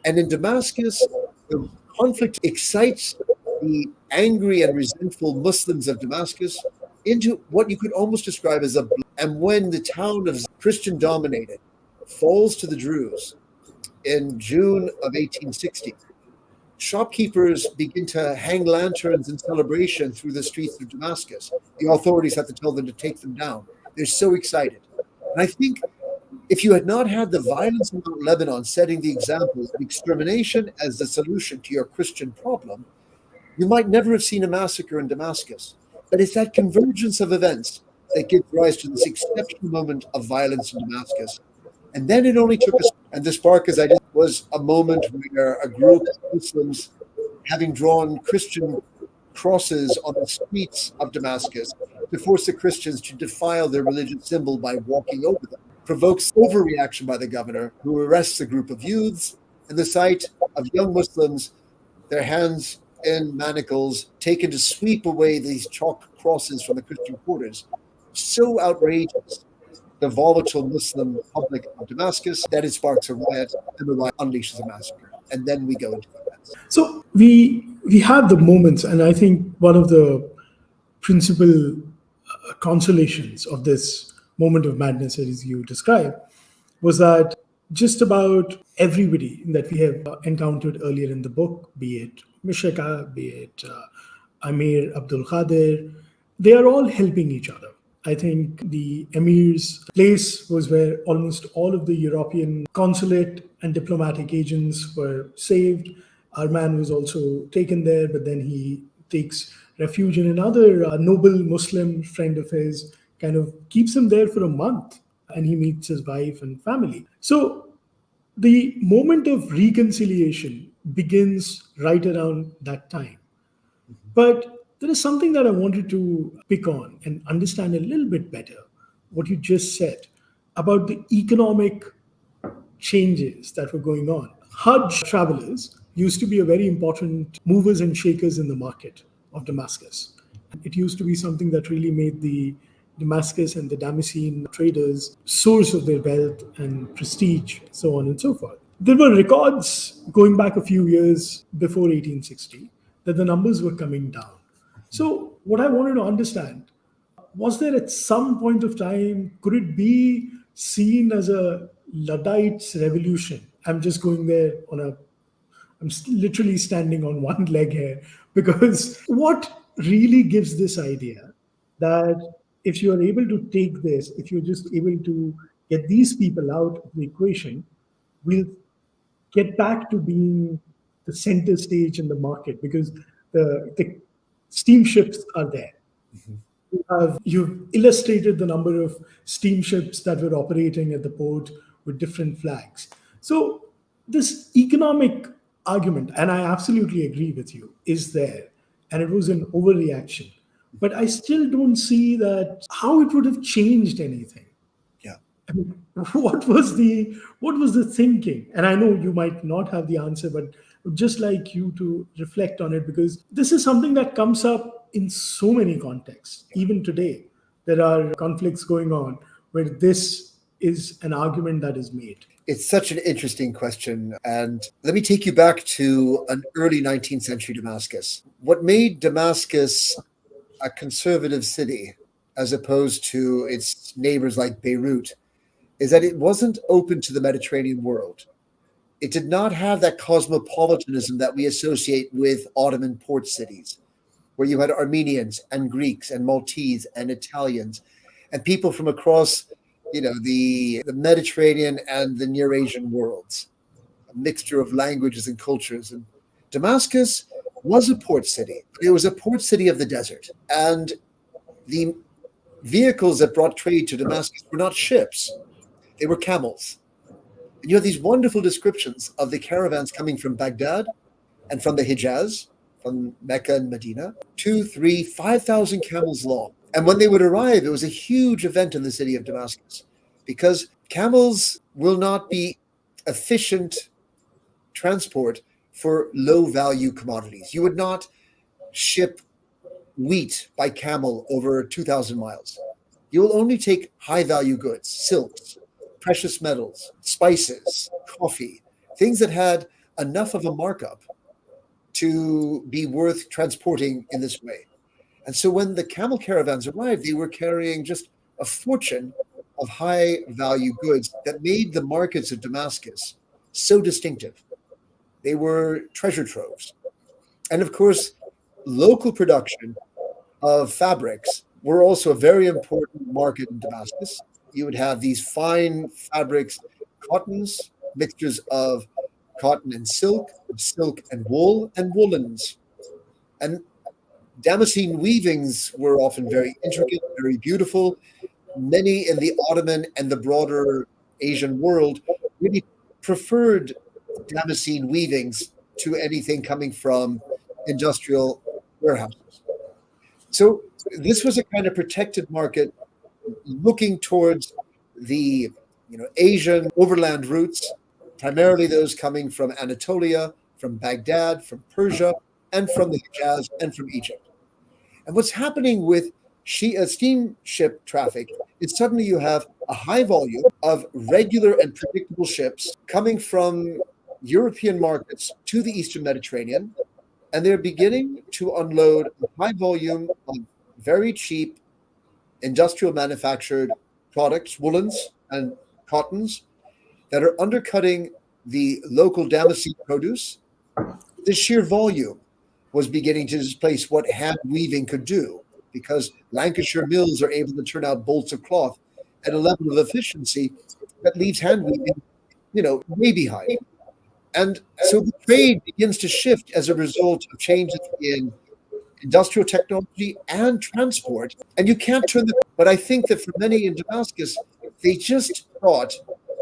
And in Damascus, the conflict excites the angry and resentful Muslims of Damascus into what you could almost describe as a... And when the town of Christian-dominated falls to the Druze in June of 1860, shopkeepers begin to hang lanterns in celebration through the streets of Damascus. The authorities have to tell them to take them down. They're so excited. And I think if you had not had the violence in Mount Lebanon setting the example of extermination as the solution to your Christian problem, you might never have seen a massacre in Damascus. But it's that convergence of events that gives rise to this exceptional moment of violence in Damascus. And then it only took us, and the spark, as I did, was a moment where a group of Muslims, having drawn Christian crosses on the streets of Damascus to force the Christians to defile their religious symbol by walking over them, provokes overreaction by the governor, who arrests a group of youths, and the sight of young Muslims, their hands in manacles, taken to sweep away these chalk crosses from the Christian quarters. So outrageous, the volatile Muslim public of Damascus, that it sparks a riot, and the riot unleashes a massacre. And then we go into events. So we have the moments, and I think one of the principal consolations of this moment of madness, as you described, was that just about everybody that we have encountered earlier in the book, be it Mishaqa, be it Amir Abdul Qadir, they are all helping each other. I think the emir's place was where almost all of the European consulate and diplomatic agents were saved. Our man was also taken there, but then he takes refuge in another noble Muslim friend of his, kind of keeps him there for a month, and he meets his wife and family. So the moment of reconciliation begins right around that time. But there is something that I wanted to pick on and understand a little bit better, what you just said about the economic changes that were going on. Hajj travelers used to be a very important movers and shakers in the market of Damascus. It used to be something that really made the Damascus and the Damascene traders source of their wealth and prestige, so on and so forth. There were records going back a few years before 1860 that the numbers were coming down. So what I wanted to understand, was there at some point of time, could it be seen as a Luddites revolution? I'm just going there I'm literally standing on one leg here, because what really gives this idea that if you are able to take this, if you're just able to get these people out of the equation, we'll get back to being the center stage in the market, because the steamships are there. You've illustrated the number of steamships that were operating at the port with different flags. So this economic argument, and I absolutely agree with you, is there, and it was an overreaction. But I still don't see that how it would have changed anything. Yeah. I mean, what was the thinking? And I know you might not have the answer, but I'd just like you to reflect on it, because this is something that comes up in so many contexts. Even today, there are conflicts going on where this is an argument that is made. It's such an interesting question. And let me take you back to an early 19th century Damascus. What made Damascus a conservative city, as opposed to its neighbors like Beirut, is that it wasn't open to the Mediterranean world. It did not have that cosmopolitanism that we associate with Ottoman port cities, where you had Armenians and Greeks and Maltese and Italians and people from across, the Mediterranean and the Near Asian worlds, a mixture of languages and cultures. And Damascus was a port city. It was a port city of the desert. And the vehicles that brought trade to Damascus were not ships, they were camels. And you have these wonderful descriptions of the caravans coming from Baghdad and from the Hijaz, from Mecca and Medina, 2, 3, 5,000 camels long. And when they would arrive, it was a huge event in the city of Damascus, because camels will not be efficient transport for low-value commodities. You would not ship wheat by camel over 2,000 miles. You will only take high-value goods, silks, precious metals, spices, coffee, things that had enough of a markup to be worth transporting in this way. And so when the camel caravans arrived, they were carrying just a fortune of high-value goods that made the markets of Damascus so distinctive. They were treasure troves. And of course, local production of fabrics were also a very important market in Damascus. You would have these fine fabrics, cottons, mixtures of cotton and silk and wool, and woolens. And Damascene weavings were often very intricate, very beautiful. Many in the Ottoman and the broader Asian world really preferred Damascene weavings to anything coming from industrial warehouses. So this was a kind of protected market looking towards the Asian overland routes, primarily those coming from Anatolia, from Baghdad, from Persia, and from the Hijaz, and from Egypt. And what's happening with steamship traffic is suddenly you have a high volume of regular and predictable ships coming from European markets to the Eastern Mediterranean, and they're beginning to unload a high volume of very cheap industrial manufactured products, woolens and cottons, that are undercutting the local Damascene produce. The sheer volume was beginning to displace what hand weaving could do, because Lancashire mills are able to turn out bolts of cloth at a level of efficiency that leaves hand weaving, way behind. And so the trade begins to shift as a result of changes in industrial technology and transport. And you can't turn the, but I think that for many in Damascus, they just thought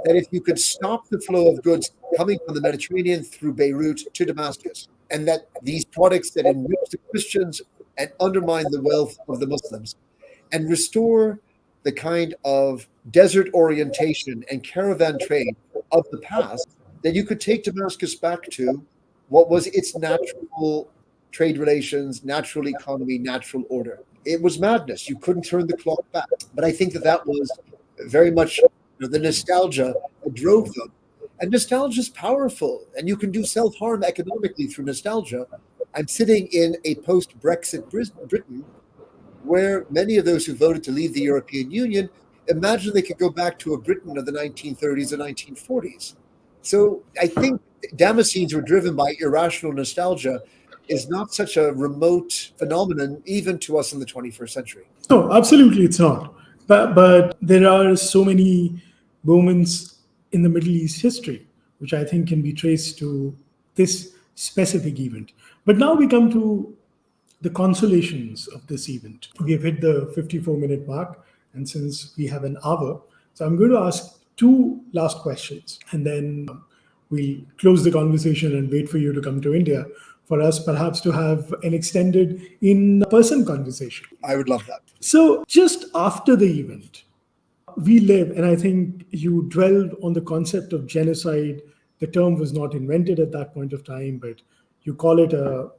that if you could stop the flow of goods coming from the Mediterranean through Beirut to Damascus, and that these products that enrich the Christians and undermine the wealth of the Muslims, and restore the kind of desert orientation and caravan trade of the past, that you could take Damascus back to what was its natural trade relations, natural economy, natural order. It was madness. You couldn't turn the clock back. But I think that was very much the nostalgia that drove them. And nostalgia is powerful, and you can do self-harm economically through nostalgia. I'm sitting in a post-Brexit Britain where many of those who voted to leave the European Union imagine they could go back to a Britain of the 1930s and 1940s. So I think Damascenes were driven by irrational nostalgia is not such a remote phenomenon, even to us in the 21st century. No, absolutely it's not. But there are so many moments in the Middle East history which I think can be traced to this specific event. But now we come to the consolations of this event. We have hit the 54-minute mark, and since we have an hour, so I'm going to ask two last questions, and then we'll close the conversation and wait for you to come to India for us perhaps to have an extended in-person conversation. I would love that. So just after the event, we live, and I think you dwelled on the concept of genocide. The term was not invented at that point of time, but you call it a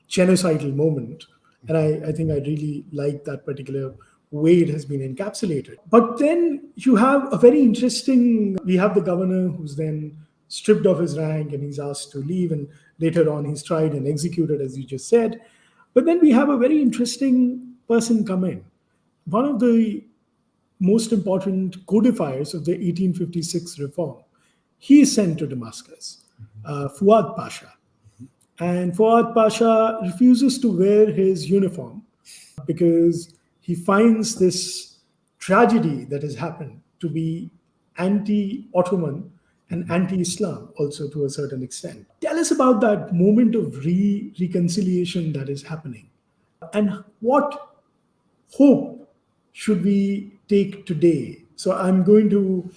genocidal moment. And I think I really like that particular way it has been encapsulated. But then you have a very interesting, we have the governor who's then stripped of his rank and he's asked to leave, and later on he's tried and executed, as you just said. But then we have a very interesting person come in. One of the most important codifiers of the 1856 reform. He is sent to Damascus, Fuad Pasha. And Fuad Pasha refuses to wear his uniform because he finds this tragedy that has happened to be anti-Ottoman and anti-Islam also to a certain extent. Tell us about that moment of reconciliation that is happening, and what hope should we take today? So I'm going to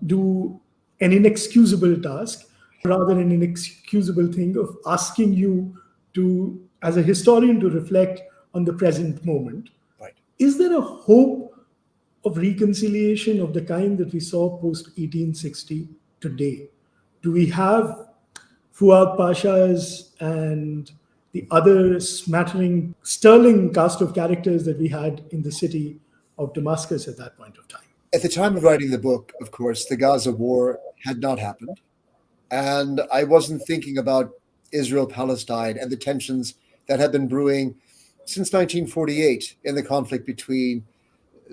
do an inexcusable task rather than an inexcusable thing of asking you to, as a historian, to reflect on the present moment. Right. Is there a hope of reconciliation of the kind that we saw post 1860 today? Do we have Fuad Pashas and the other smattering, sterling cast of characters that we had in the city of Damascus at that point of time? At the time of writing the book, of course, the Gaza war had not happened. And I wasn't thinking about Israel-Palestine and the tensions that had been brewing since 1948 in the conflict between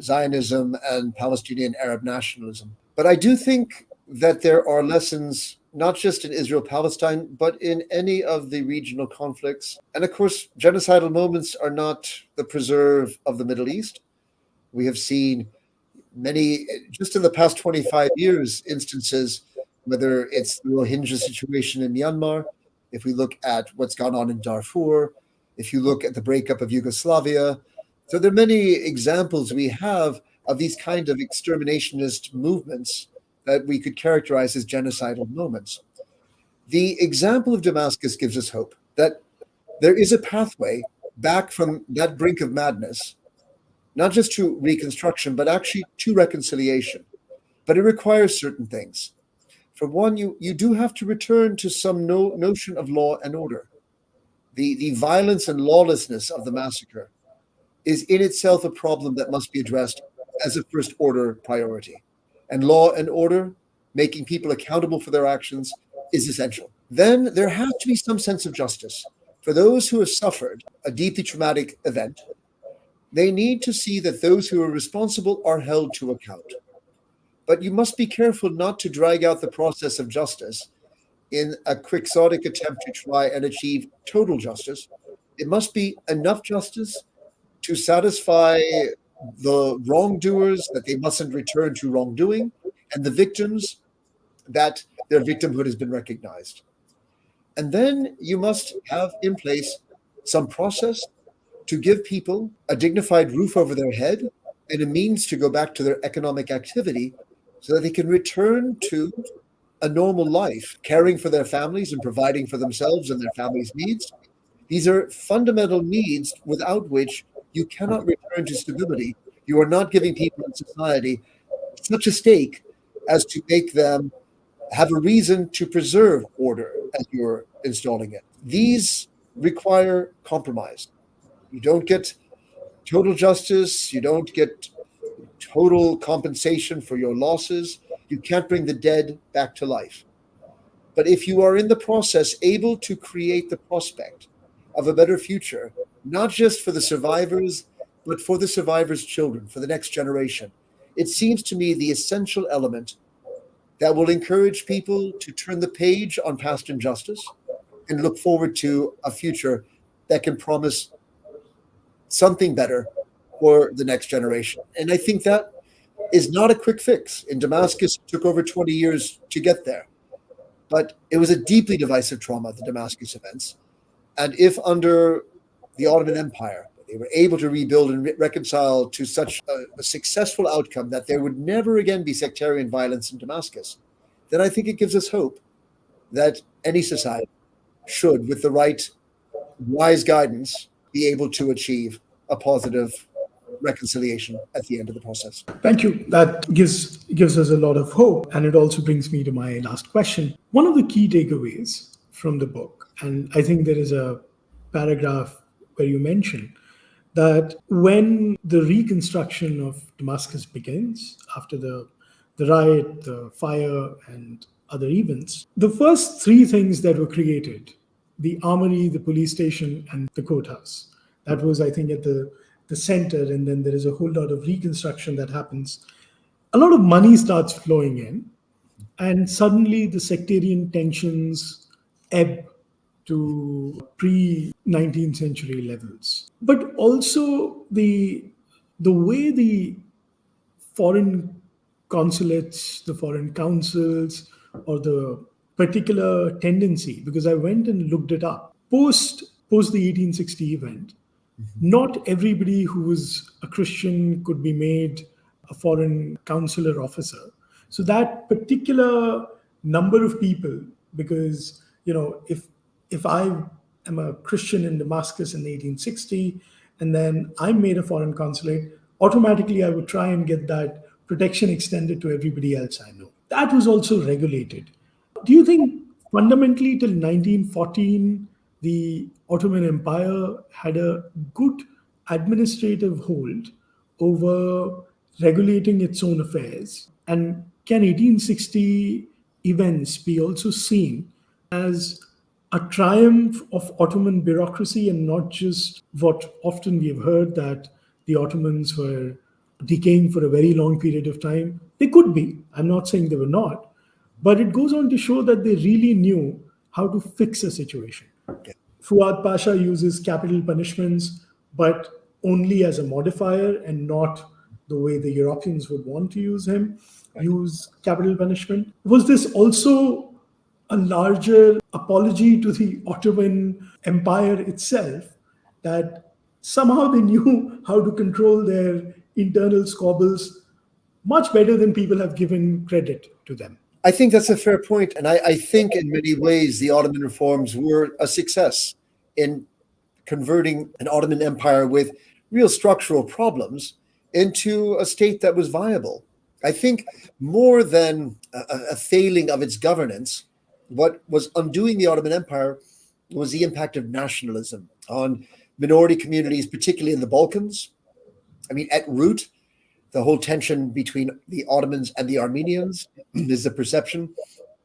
Zionism and Palestinian Arab nationalism. But I do think that there are lessons, not just in Israel-Palestine, but in any of the regional conflicts. And of course, genocidal moments are not the preserve of the Middle East. We have seen many, just in the past 25 years, instances, whether it's the Rohingya situation in Myanmar, if we look at what's gone on in Darfur, if you look at the breakup of Yugoslavia. So there are many examples we have of these kind of exterminationist movements that we could characterize as genocidal moments. The example of Damascus gives us hope that there is a pathway back from that brink of madness, not just to reconstruction, but actually to reconciliation. But it requires certain things. For one, you do have to return to some notion of law and order. The violence and lawlessness of the massacre is in itself a problem that must be addressed as a first order priority. And law and order, making people accountable for their actions, is essential. Then there has to be some sense of justice. For those who have suffered a deeply traumatic event, they need to see that those who are responsible are held to account. But you must be careful not to drag out the process of justice in a quixotic attempt to try and achieve total justice. It must be enough justice to satisfy the wrongdoers that they mustn't return to wrongdoing, and the victims that their victimhood has been recognized. And then you must have in place some process to give people a dignified roof over their head and a means to go back to their economic activity so that they can return to a normal life, caring for their families and providing for themselves and their families' needs. These are fundamental needs without which you cannot return to stability. You are not giving people in society such a stake as to make them have a reason to preserve order as you're installing it. These require compromise. You don't get total justice. You don't get total compensation for your losses. You can't bring the dead back to life. But if you are in the process able to create the prospect of a better future, not just for the survivors, but for the survivors' children, for the next generation, it seems to me the essential element that will encourage people to turn the page on past injustice and look forward to a future that can promise something better for the next generation. And I think that is not a quick fix. In Damascus, it took over 20 years to get there. But it was a deeply divisive trauma, the Damascus events. And if under the Ottoman Empire, they were able to rebuild and reconcile to such a successful outcome that there would never again be sectarian violence in Damascus, then I think it gives us hope that any society should, with the right wise guidance, be able to achieve a positive reconciliation at the end of the process. Thank you. That gives us a lot of hope. And it also brings me to my last question. One of the key takeaways from the book, and I think there is a paragraph where you mention that when the reconstruction of Damascus begins, after the riot, the fire, and other events, the first three things that were created, the armory, the police station, and the courthouse, that was, I think, at the center, and then there is a whole lot of reconstruction that happens. A lot of money starts flowing in, and suddenly the sectarian tensions ebb to pre-19th century levels. But also the way the foreign consulates, the foreign councils, or the particular tendency, because I went and looked it up, post the 1860 event, not everybody who was a Christian could be made a foreign consular officer. So that particular number of people, because if I am a Christian in Damascus in 1860, and then I'm made a foreign consulate, automatically I would try and get that protection extended to everybody else I know. That was also regulated. Do you think fundamentally till 1914, the Ottoman Empire had a good administrative hold over regulating its own affairs? And can 1860 events be also seen as a triumph of Ottoman bureaucracy, and not just what often we have heard, that the Ottomans were decaying for a very long period of time? They could be. I'm not saying they were not. But it goes on to show that they really knew how to fix a situation. Fuad Pasha uses capital punishments, but only as a modifier and not the way the Europeans would want to use capital punishment. Was this also a larger apology to the Ottoman Empire itself, that somehow they knew how to control their internal squabbles much better than people have given credit to them? I think that's a fair point. And I think in many ways the Ottoman reforms were a success in converting an Ottoman Empire with real structural problems into a state that was viable. I think more than a failing of its governance, what was undoing the Ottoman Empire was the impact of nationalism on minority communities, particularly in the Balkans. I mean, at root, the whole tension between the Ottomans and the Armenians is the perception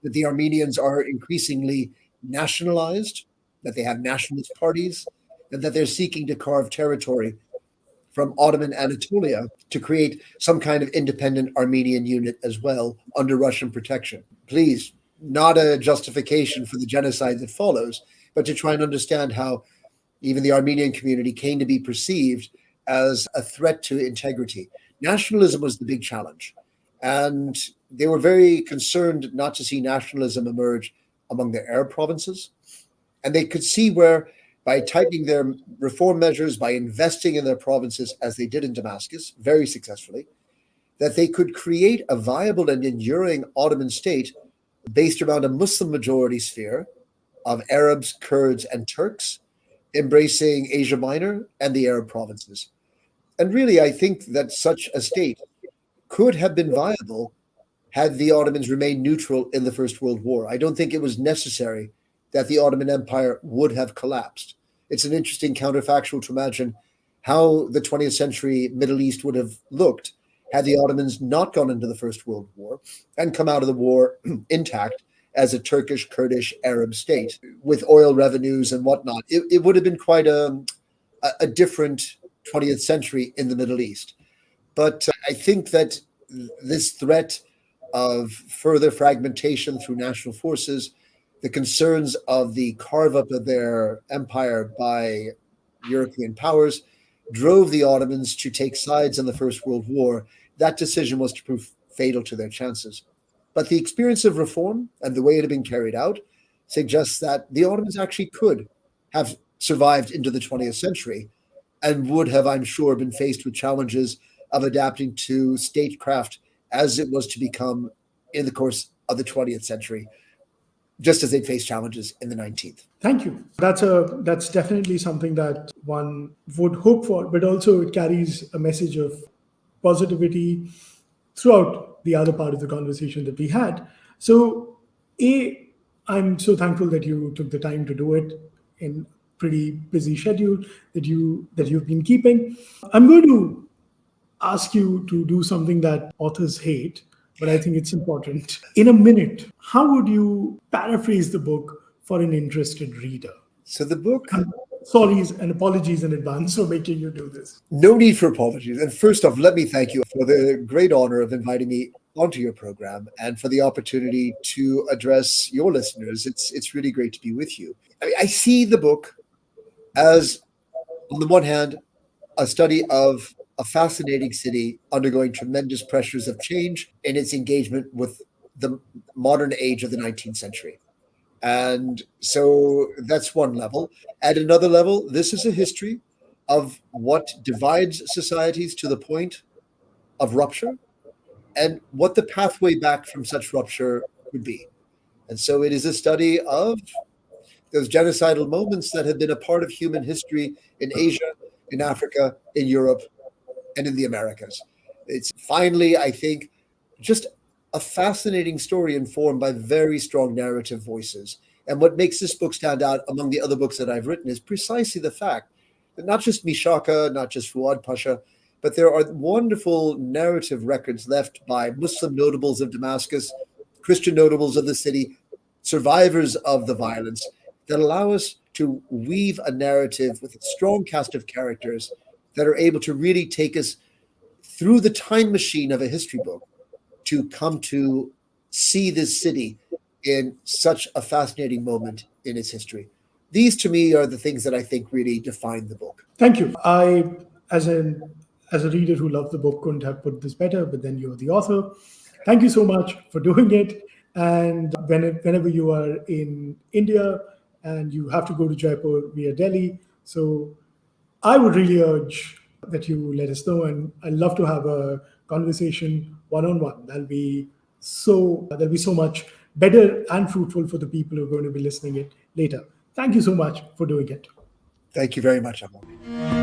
that the Armenians are increasingly nationalized, that they have nationalist parties, and that they're seeking to carve territory from Ottoman Anatolia to create some kind of independent Armenian unit as well under Russian protection. Please, not a justification for the genocide that follows, but to try and understand how even the Armenian community came to be perceived as a threat to integrity. Nationalism was the big challenge. And they were very concerned not to see nationalism emerge among the Arab provinces. And they could see where, by tightening their reform measures, by investing in their provinces, as they did in Damascus, very successfully, that they could create a viable and enduring Ottoman state based around a Muslim majority sphere of Arabs, Kurds, and Turks, embracing Asia Minor and the Arab provinces. And really, I think that such a state could have been viable had the Ottomans remained neutral in the First World War. I don't think it was necessary that the Ottoman Empire would have collapsed. It's an interesting counterfactual to imagine how the 20th century Middle East would have looked had the Ottomans not gone into the First World War and come out of the war intact as a Turkish, Kurdish, Arab state with oil revenues and whatnot. It would have been quite a different 20th century in the Middle East. But I think that this threat of further fragmentation through national forces, the concerns of the carve up of their empire by European powers, drove the Ottomans to take sides in the First World War. That decision was to prove fatal to their chances. But the experience of reform and the way it had been carried out suggests that the Ottomans actually could have survived into the 20th century and would have, I'm sure, been faced with challenges of adapting to statecraft as it was to become in the course of the 20th century. just as they face challenges in the 19th. Thank you. That's definitely something that one would hope for, but also it carries a message of positivity throughout the other part of the conversation that we had. So, I'm so thankful that you took the time to do it in pretty busy schedule that you've been keeping. I'm going to ask you to do something that authors hate, but I think it's important. In a minute, how would you paraphrase the book for an interested reader? So the book... Sorry and apologies in advance for making you do this. No need for apologies. And first off, let me thank you for the great honor of inviting me onto your program and for the opportunity to address your listeners. It's really great to be with you. I see the book as, on the one hand, a study of a fascinating city undergoing tremendous pressures of change in its engagement with the modern age of the 19th century. And so that's one level. At another level, this is a history of what divides societies to the point of rupture and what the pathway back from such rupture would be. And so it is a study of those genocidal moments that have been a part of human history in Asia, in Africa, in Europe, and in the Americas. It's finally, I think, just a fascinating story informed by very strong narrative voices. And what makes this book stand out among the other books that I've written is precisely the fact that not just Mishaqa, not just Fuad Pasha, but there are wonderful narrative records left by Muslim notables of Damascus, Christian notables of the city, survivors of the violence, that allow us to weave a narrative with a strong cast of characters that are able to really take us through the time machine of a history book to come to see this city in such a fascinating moment in its history. These, to me, are the things that I think really define the book. Thank you. I, as a reader who loved the book, couldn't have put this better, but then you're the author. Thank you so much for doing it. And whenever you are in India and you have to go to Jaipur via Delhi, so I would really urge that you let us know, and I'd love to have a conversation one-on-one. That'll be so much better and fruitful for the people who are going to be listening it later. Thank you so much for doing it. Thank you very much, Amal.